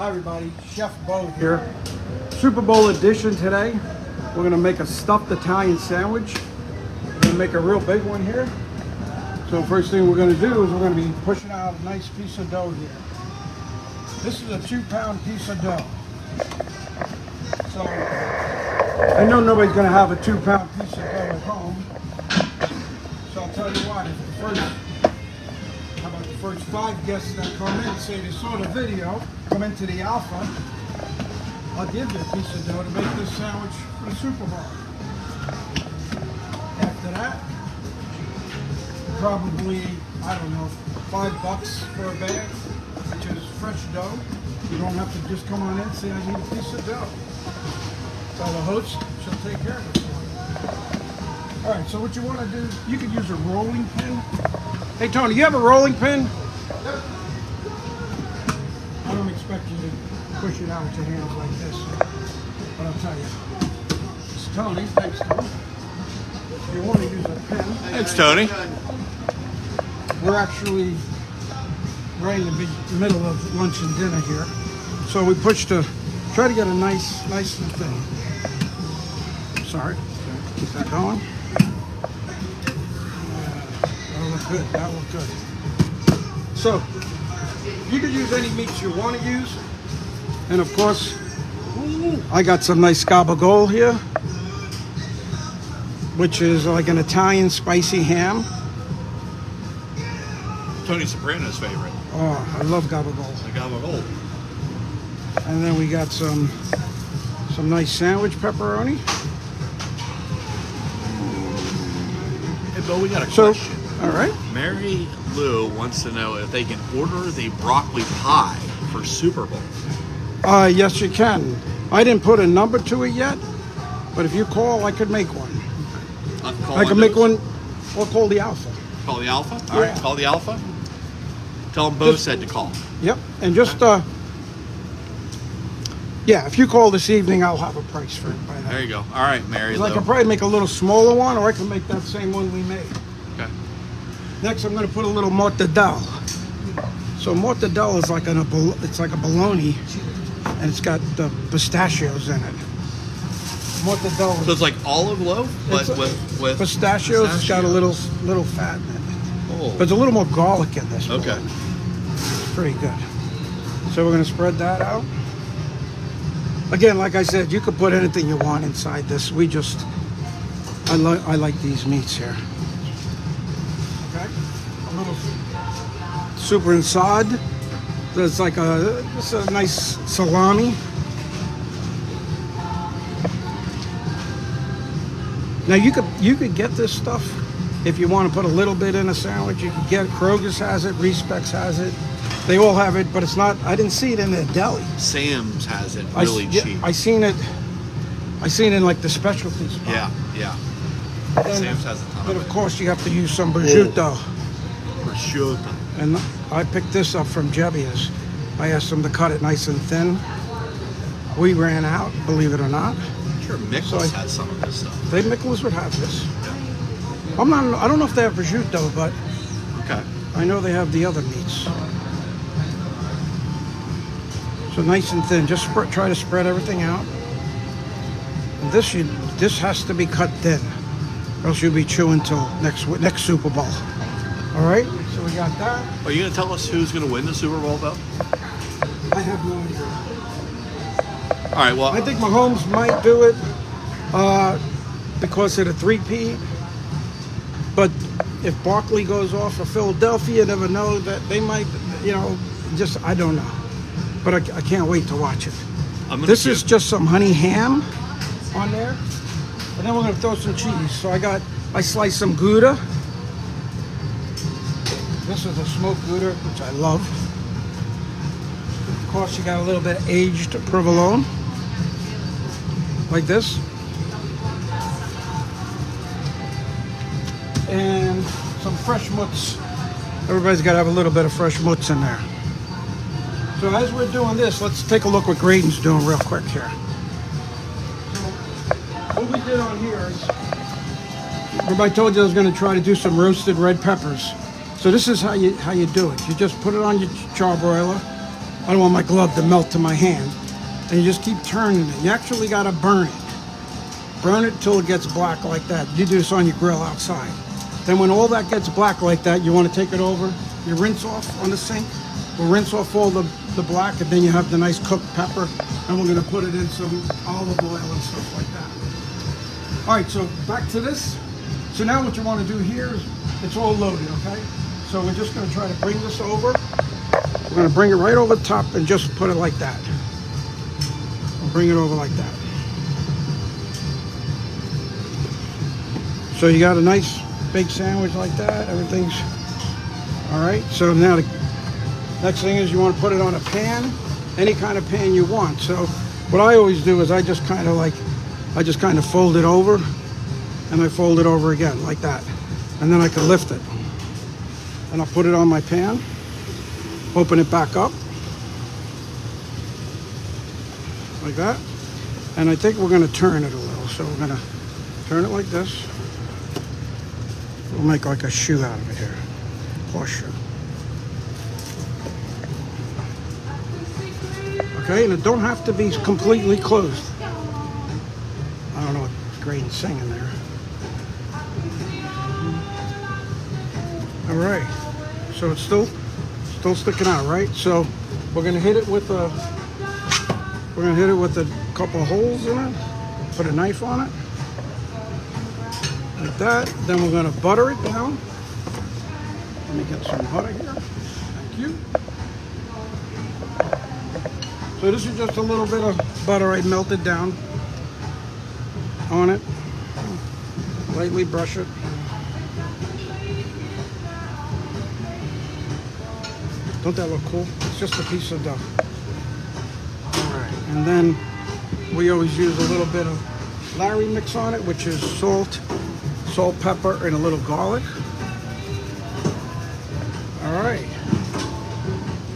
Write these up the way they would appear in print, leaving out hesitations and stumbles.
Hi everybody, Chef Beau here. Super Bowl edition today. We're gonna make a stuffed Italian sandwich. We're gonna make a real big one here. So first thing we're gonna do is we're gonna be pushing out a nice piece of dough here. This is a 2-pound piece of dough. So I know nobody's gonna have a 2-pound piece of dough at home. So I'll tell you what, how about the first 5 guests that come in, say they saw the video, come into the Alpha, I'll give you a piece of dough to make this sandwich for the Super Bowl. After that, probably, I don't know, $5 for a bag, which is fresh dough. You don't have to just come on in and say, I need a piece of dough. Tell the host, she'll take care of it for you. All right, so what you want to do, you could use a rolling pin. Hey Tony, you have a rolling pin? Yep. I don't expect you to push it out with your hands like this, but I'll tell you. It's Tony, thanks Tony. If you want to use a pen. Thanks Tony. We're actually right in the middle of lunch and dinner here. So we try to get a nice and thin. Sorry, keep that going. That'll look good, that'll look good. So, you can use any meats you want to use. And of course, I got some nice gabagool here, which is like an Italian spicy ham. Tony Soprano's favorite. Oh, I love gabagool. The gabagool. And then we got some nice sandwich pepperoni. Hey Bill, we got a question. All right. Mary Lou wants to know if they can order the broccoli pie for Super Bowl. Yes, you can. I didn't put a number to it yet, but if you call, I could make one. I can make one. We'll call the Alpha. Call the Alpha? All right, call the Alpha. Tell them Beau said to call. Yep, and just, yeah, if you call this evening, I'll have a price for it by then. There you go. All right, Mary Lou. I can probably make a little smaller one, or I can make that same one we made. Okay. Next, I'm going to put a little mortadella. So mortadella is like it's like a bologna, and it's got the pistachios in it. Mortadella. So it's like olive loaf, but with pistachios. It's got a little fat in it. Oh. But there's a little more garlic in this. Okay. One. It's pretty good. So we're going to spread that out. Again, like I said, you could put anything you want inside this. I like these meats here. Okay. A little super inside. It's like it's a nice salami. Now you could get this stuff if you want to put a little bit in a sandwich. You could get it. Kroger's has it. Respects has it. They all have it, but it's not. I didn't see it in the deli. Sam's has it really cheap. I seen it in like the specialty spot. Yeah. And, Sam's has a ton but of of it. course, you have to use some prosciutto. Prosciutto. And I picked this up from Jebbia's. I asked them to cut it nice and thin. We ran out, believe it or not. I'm sure Mickles has some of this stuff. Mickles would have this. Yeah. I don't know if they have prosciutto, but Okay. I know they have the other meats. So nice and thin. Just try to spread everything out. And this has to be cut thin, or else you'll be chewing till next Super Bowl. All right. So we got that. Are you going to tell us who's going to win the Super Bowl, Bill? I have no idea. All right. Well, I think Mahomes might do it because of the 3-peat. But if Barkley goes off for Philadelphia, you never know that they might. I don't know. But I can't wait to watch it. This is just some honey ham on there. And then we're going to throw some cheese. So I sliced some Gouda. This is a smoked Gouda, which I love. Of course, you got a little bit of aged provolone. Like this. And some fresh mutz. Everybody's got to have a little bit of fresh mutz in there. So as we're doing this, let's take a look what Graydon's doing real quick here. So what we did on here is, everybody told you I was going to try to do some roasted red peppers. So this is how you do it. You just put it on your charbroiler. I don't want my glove to melt to my hand. And you just keep turning it. You actually got to burn it. Burn it till it gets black like that. You do this on your grill outside. Then when all that gets black like that, you want to take it over, you rinse off on the sink. We'll rinse off all the black, and then you have the nice cooked pepper, and we're going to put it in some olive oil and stuff like that. All right, so back to this. So now what you want to do here is, it's all loaded, okay? So we're just going to try to bring this over. We're going to bring it right over the top and just put it like that. We'll bring it over like that. So you got a nice big sandwich like that. Everything's all right. So now the next thing is you want to put it on a pan, any kind of pan you want. So what I always do is I just kind of fold it over, and I fold it over again like that, and then I can lift it, and I'll put it on my pan, open it back up like that, and I think we're going to turn it a little. So we're going to turn it like this. We'll make like a shoe out of it here, horseshoe. Okay, and it don't have to be completely closed. I don't know what Graydon's singing there. All right, so it's still sticking out, right? So we're gonna hit it with a couple of holes in it. Put a knife on it, like that. Then we're gonna butter it down. Let me get some butter here. Thank you. So this is just a little bit of butter I melted down on it. Lightly brush it. Don't that look cool? It's just a piece of dough. All right, and then we always use a little bit of Larry mix on it, which is salt, pepper, and a little garlic. All right,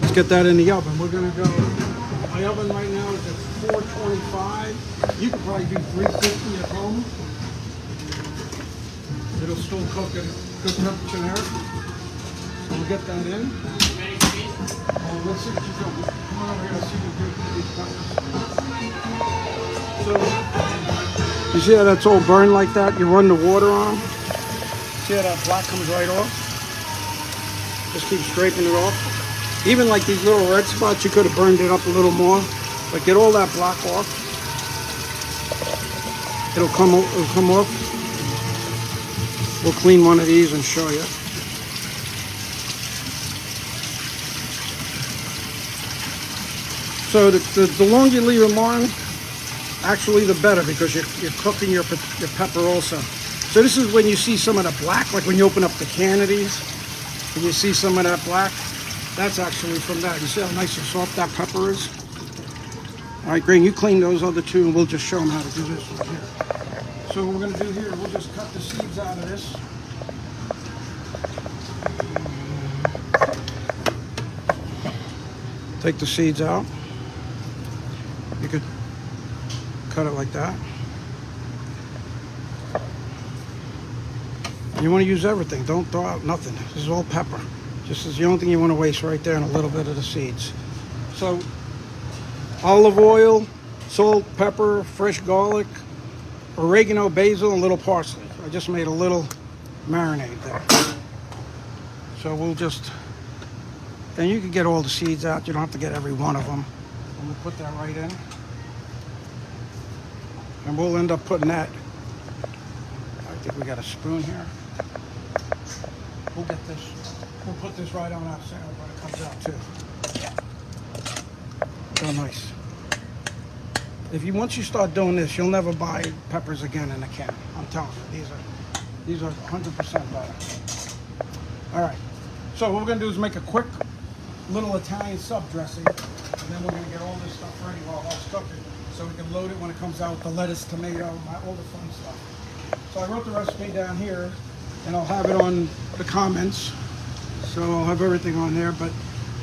let's get that in the oven. We're gonna go. My oven right now is at 425. You could probably do 350 at home. It'll still cook at good temperature there. So we'll get that in. Let's see what you're doing. Come on over here, let's see what you're doing. So, you see how that's all burned like that? You run the water on. See how that black comes right off? Just keep scraping it off. Even like these little red spots, you could have burned it up a little more. But get all that black off. It'll come off. We'll clean one of these and show you. So the longer you leave them on, actually the better, because you're cooking your pepper also. So this is when you see some of the black, like when you open up the can of these, and you see some of that black. That's actually from that. You see how nice and soft that pepper is? All right, Green, you clean those other two, and we'll just show them how to do this right here. So what we're going to do here, we'll just cut the seeds out of this. Take the seeds out. You could cut it like that. You want to use everything. Don't throw out nothing. This is all pepper. Just as the only thing you want to waste right there, and a little bit of the seeds. So, olive oil, salt, pepper, fresh garlic, oregano, basil, and a little parsley. I just made a little marinade there. So we'll just, and you can get all the seeds out. You don't have to get every one of them. And we'll put that right in. And we'll end up putting that, I think we got a spoon here. We'll get this. We'll put this right on our sandwich when it comes out too. So nice. Once you start doing this, you'll never buy peppers again in a can. I'm telling you, these are 100% better. All right. So what we're gonna do is make a quick little Italian sub dressing, and then we're gonna get all this stuff ready while it's cooking, so we can load it when it comes out with the lettuce, tomato, all the fun stuff. So I wrote the recipe down here, and I'll have it on the comments. So I'll have everything on there, but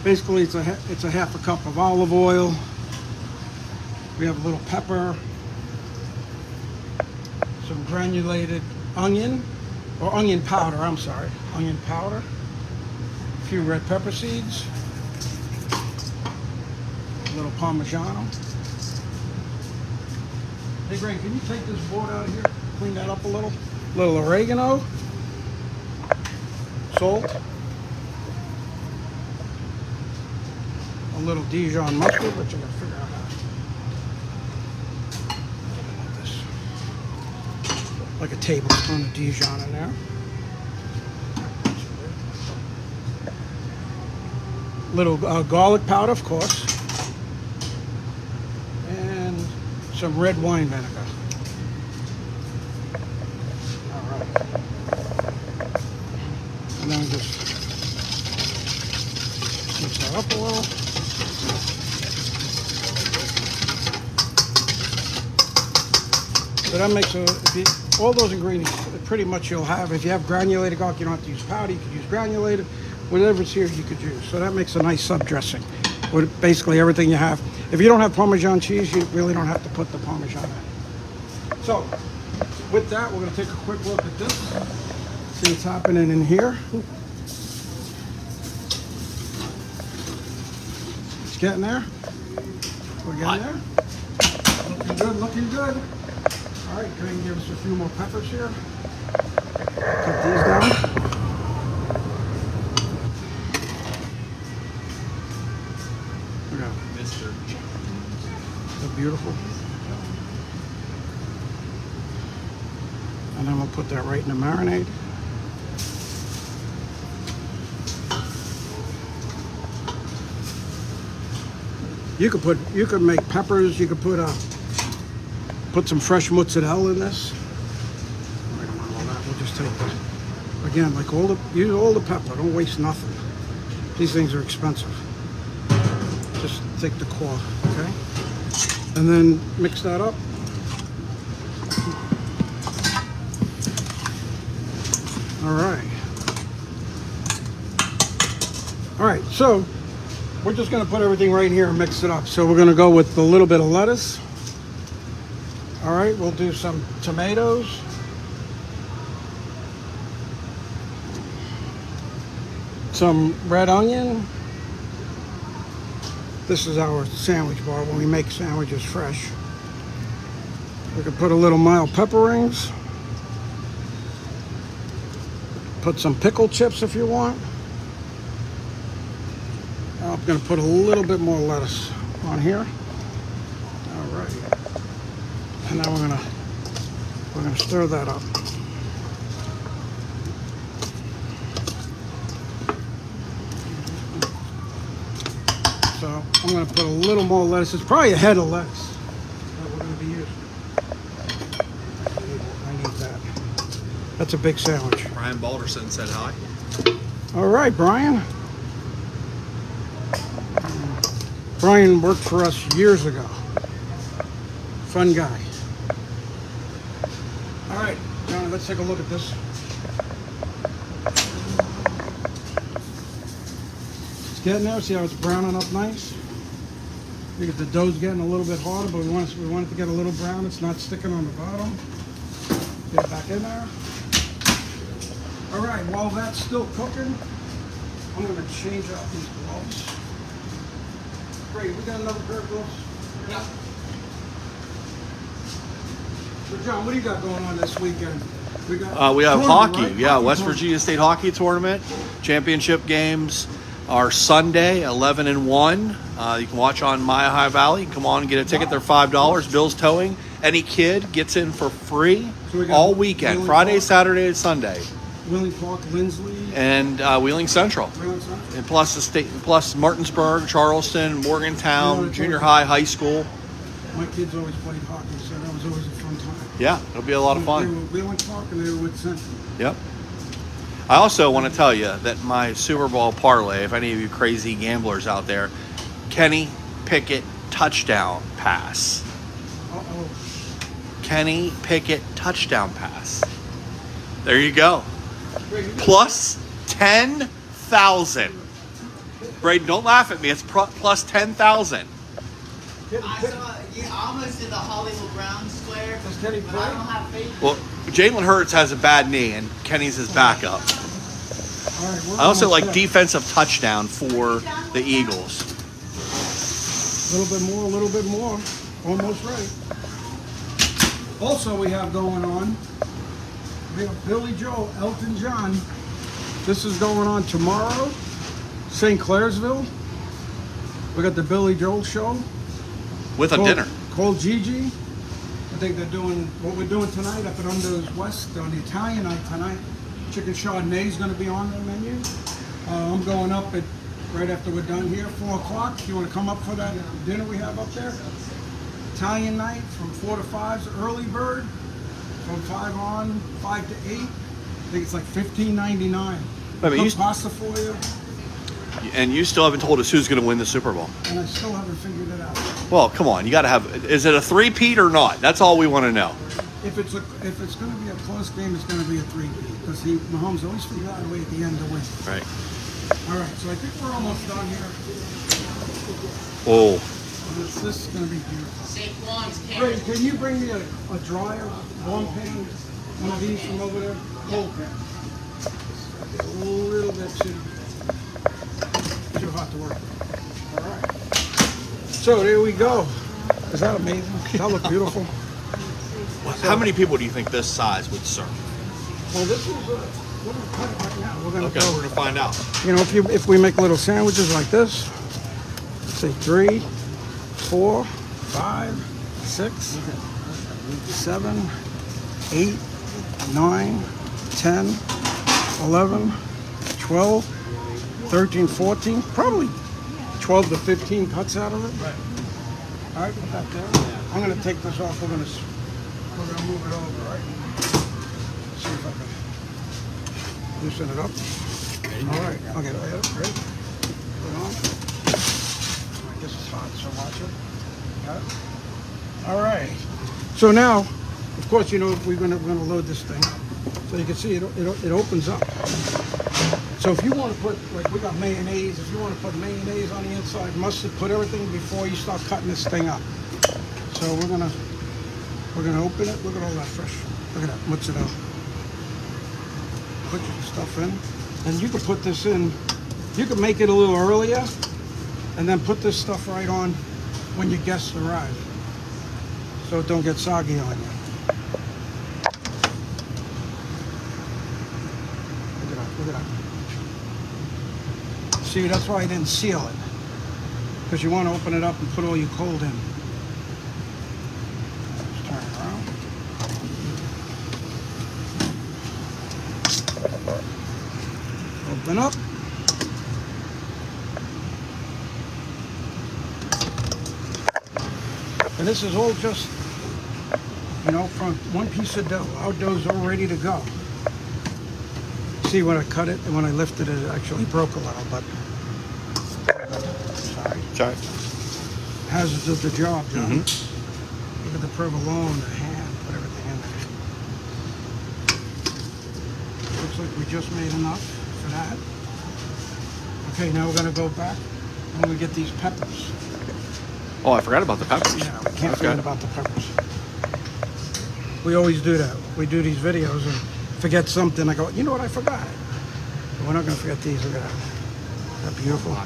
basically it's a half a cup of olive oil. We have a little pepper, some granulated onion, or onion powder, I'm sorry, onion powder, a few red pepper seeds, A little Parmigiano. Hey Greg, can you take this board out of here? Clean that up a little. A little oregano. Salt. A little Dijon mustard, but you gotta figure out how to this. Like a tablespoon of Dijon in there. Little garlic powder, of course. And some red wine vinegar. All right. And then just mix that up a little. So that makes all those ingredients pretty much you'll have. If you have granulated garlic, you don't have to use powder. You could use granulated. Whatever's here, you could use. So that makes a nice sub dressing with basically everything you have. If you don't have Parmesan cheese, you really don't have to put the Parmesan in. So with that, we're going to take a quick look at this. See what's happening in here. It's getting there. We're getting there. Looking good, looking good. All right, go ahead and give us a few more peppers here. Put these down. Look at Mr. they're beautiful. And then we'll put that right in the marinade. You could make peppers. You could put some fresh mozzarella in this. I don't want all that. We'll just take this. Again, like use all the pepper. Don't waste nothing. These things are expensive. Just take the core, okay? And then mix that up. All right. All right, so we're just gonna put everything right here and mix it up. So we're gonna go with a little bit of lettuce. All right, we'll do some tomatoes. Some red onion. This is our sandwich bar when we make sandwiches fresh. We could put a little mild pepper rings. Put some pickle chips if you want. I'm gonna put a little bit more lettuce on here. All right. And now we're gonna stir that up. So I'm gonna put a little more lettuce. It's probably a head of lettuce that we're gonna be using. I need that. That's a big sandwich. Brian Balderson said hi. All right, Brian. Brian worked for us years ago. Fun guy. All right, Johnny, let's take a look at this. It's getting there. See how it's browning up nice? Look at the dough's getting a little bit harder, but we want it to get a little brown. It's not sticking on the bottom. Get it back in there. All right, while that's still cooking, I'm going to change out these gloves. Great, we got another pair of gloves? Yeah. So John, what do you got going on this weekend? We have hockey. Right? Yeah, Hockey West tournament. Virginia State hockey tournament. Championship games are Sunday, 11 and 1. You can watch on Maya High Valley. Come on and get a ticket. They're $5. Bill's towing. Any kid gets in for free all weekend, Wheeling Friday, Park, Saturday, and Sunday. Wheeling Park, Lindsley, And Wheeling Central. And plus plus Martinsburg, Charleston, Morgantown, junior high, high school. My kids always played hockey, so that was always a fun time. Yeah, it'll be a lot of They were fun. with Wheeling Park and they were with Central. Yep. I also want to tell you that my Super Bowl parlay, if any of you crazy gamblers out there, Kenny Pickett touchdown pass. Uh-oh. Kenny Pickett touchdown pass. There you go. Wait, Plus 10,000. Braden, don't laugh at me. It's plus 10,000. I saw, you almost did the Hollywood Brown square, Does Kenny but play? I don't have faith. Well, Jalen Hurts has a bad knee, and Kenny's his backup. All right, we're I also almost like there. defensive touchdown for the Eagles. A little bit more, a little bit more. Almost right. Also, we have going on, we have Billy Joel, Elton John. This is going on tomorrow, St. Clairsville. We got the Billy Joel show. With a dinner. Called Gigi. I think they're doing what we're doing tonight up at Unders West on the Italian night tonight. Chicken Chardonnay is going to be on the menu. I'm going up at right after we're done here, 4 o'clock. If you want to come up for that dinner we have up there. Italian night from 4 to 5's early bird. From 5 on, 5 to 8. I think it's like $15.99. Cook pasta for you. And you still haven't told us who's going to win the Super Bowl. And I still haven't figured it out. Well, come on. You got to have. Is it a three-peat or not? That's all we want to know. If it's going to be a close game, it's going to be a three-peat because Mahomes always figures out a way at the end to win. Right. All right, so I think we're almost done here. Oh. This is going to be beautiful. Saquon's Ray, can you bring me a dryer, warm pan, one of these from over there? Cold pan. A little bit too hot to work with. All right. So there we go. Is that amazing? Does that look beautiful? How many people do you think this size would serve? Well, this is we're going to cut it right now. We're going to find out. You know, if we make little sandwiches like this, let's say 3, 4, 5, 6, 7, 8, 9, 10, 11, 12, 13, 14, probably 12 to 15 cuts out of it. Right. All right, put that there. I'm going to take this off. We're going to move it over, right? Let's see if I can loosen it up. All right, I'll get it. Ready? Put it on. All right, this is hot, so watch it. Got it? All right. So now, of course, you know, we're going to load this thing. So you can see it opens up. So if you want to put, like we got mayonnaise, if you want to put mayonnaise on the inside, mustard, put everything before you start cutting this thing up. So we're gonna open it. Look at all that fresh. Look at that. What's it up? Put your stuff in, and you can put this in. You can make it a little earlier, and then put this stuff right on when your guests arrive, so it don't get soggy on you. Look at that. Look at that. See, that's why I didn't seal it, because you want to open it up and put all your cold in. Just turn it around. Open up. And this is all just, you know, from one piece of dough. Our dough's all ready to go. See, when I cut it and when I lifted it, it actually broke a little, but sorry. Hazards of the job, John. Look at the provolone, the ham, put everything in there. Looks like we just made enough for that. Okay, now we're gonna go back and we get these peppers. Oh, I forgot about the peppers. Yeah, we can't forget about the peppers. We always do that. We do these videos and forget something. I go, you know what, I forgot. But we're not gonna forget these. Look at that. Isn't that beautiful? I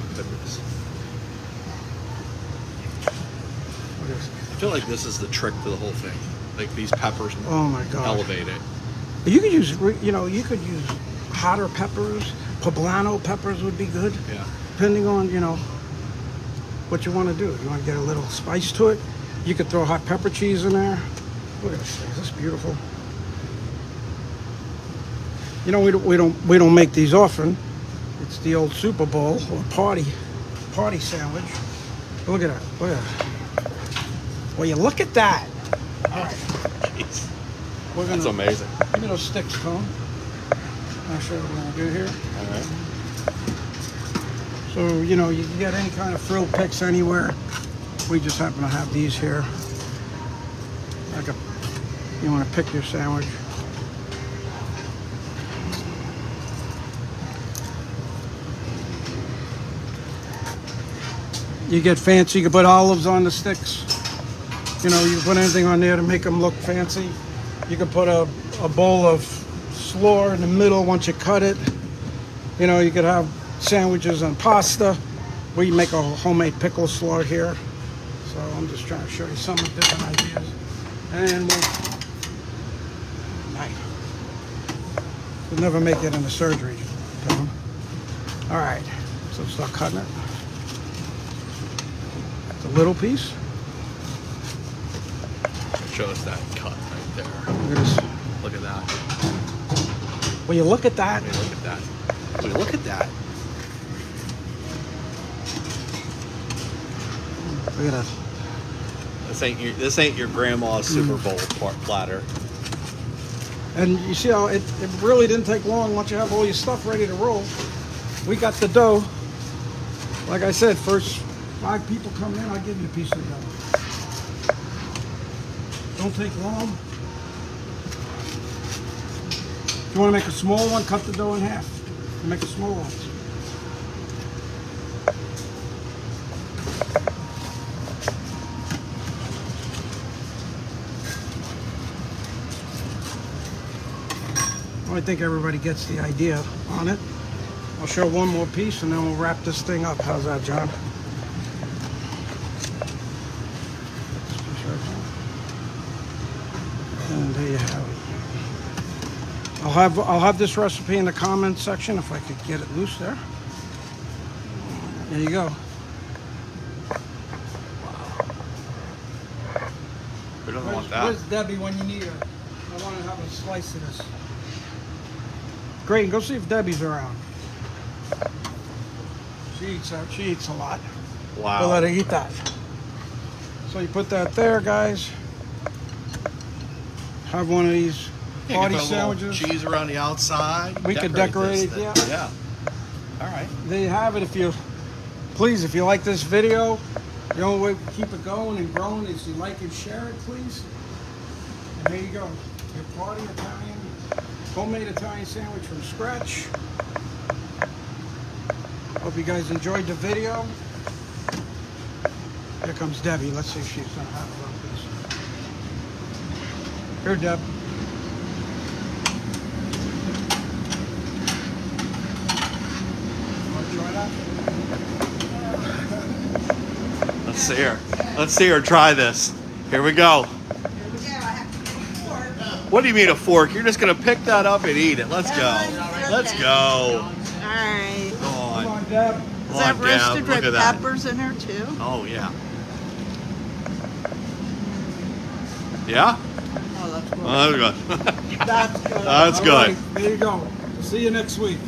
feel like this is the trick to the whole thing. Like these peppers Oh my God. elevate it. You could use, you know, you could use hotter peppers. Poblano peppers would be good. Yeah. Depending on, you know, what you want to do. You want to get a little spice to it. You could throw hot pepper cheese in there. Look at this thing. Is this beautiful? You know, we don't make these often. It's the old Super Bowl or party sandwich. Look at that. Look at that. Well, you look at that. All right. Jeez. That's amazing. Give me those sticks, Tom. I'll show you what we're going to do here. All right. So, you know, you can get any kind of frill picks anywhere. We just happen to have these here. You want to pick your sandwich. You get fancy, you can put olives on the sticks. You know, you can put anything on there to make them look fancy. You can put a bowl of slaw in the middle once you cut it. You know, you could have sandwiches and pasta. We make a homemade pickle slaw here. So I'm just trying to show you some of the different ideas. And we'll never make it in the surgery room. All right, so start cutting it. That's a little piece. Show us that cut right there. Look at this. Look at that. Will you look at that? I mean, look at that. Will you look at that? Look at that. This ain't your grandma's Super Bowl platter. And you see how it really didn't take long once you have all your stuff ready to roll. We got the dough. Like I said, first 5 people coming in, I'll give you a piece of the dough. Don't take long. If you want to make a small one, cut the dough in half. Make a small one. I think everybody gets the idea on it. I'll show one more piece and then we'll wrap this thing up. How's that, John? And there you have it. I'll have this recipe in the comments section if I could get it loose there. There you go. Who doesn't want that? Where's Debbie when you need her? I want to have a slice of this. Great, go see if Debbie's around. She eats a lot. Wow. We'll let her eat that. So you put that there, guys. Have one of these party sandwiches. Cheese around the outside. We could decorate it, yeah. Yeah. All right. There you have it. If you like this video, the only way to keep it going and growing is you like and share it, please. And there you go. Your party Italian, homemade Italian sandwich from scratch. Hope you guys enjoyed the video. Here comes Debbie. Let's see if she's gonna have a little piece. Here, Deb. Want to try that? Let's see her. Let's see her try this. Here we go. What do you mean a fork? You're just gonna pick that up and eat it. Let's go. Let's go. All right. Go on. Come on, Deb. Is that roasted Look red at that. peppers in there too? Oh yeah. Yeah? Oh, that's good. Oh, that's good. That's good. That's All good. right, there you go. See you next week.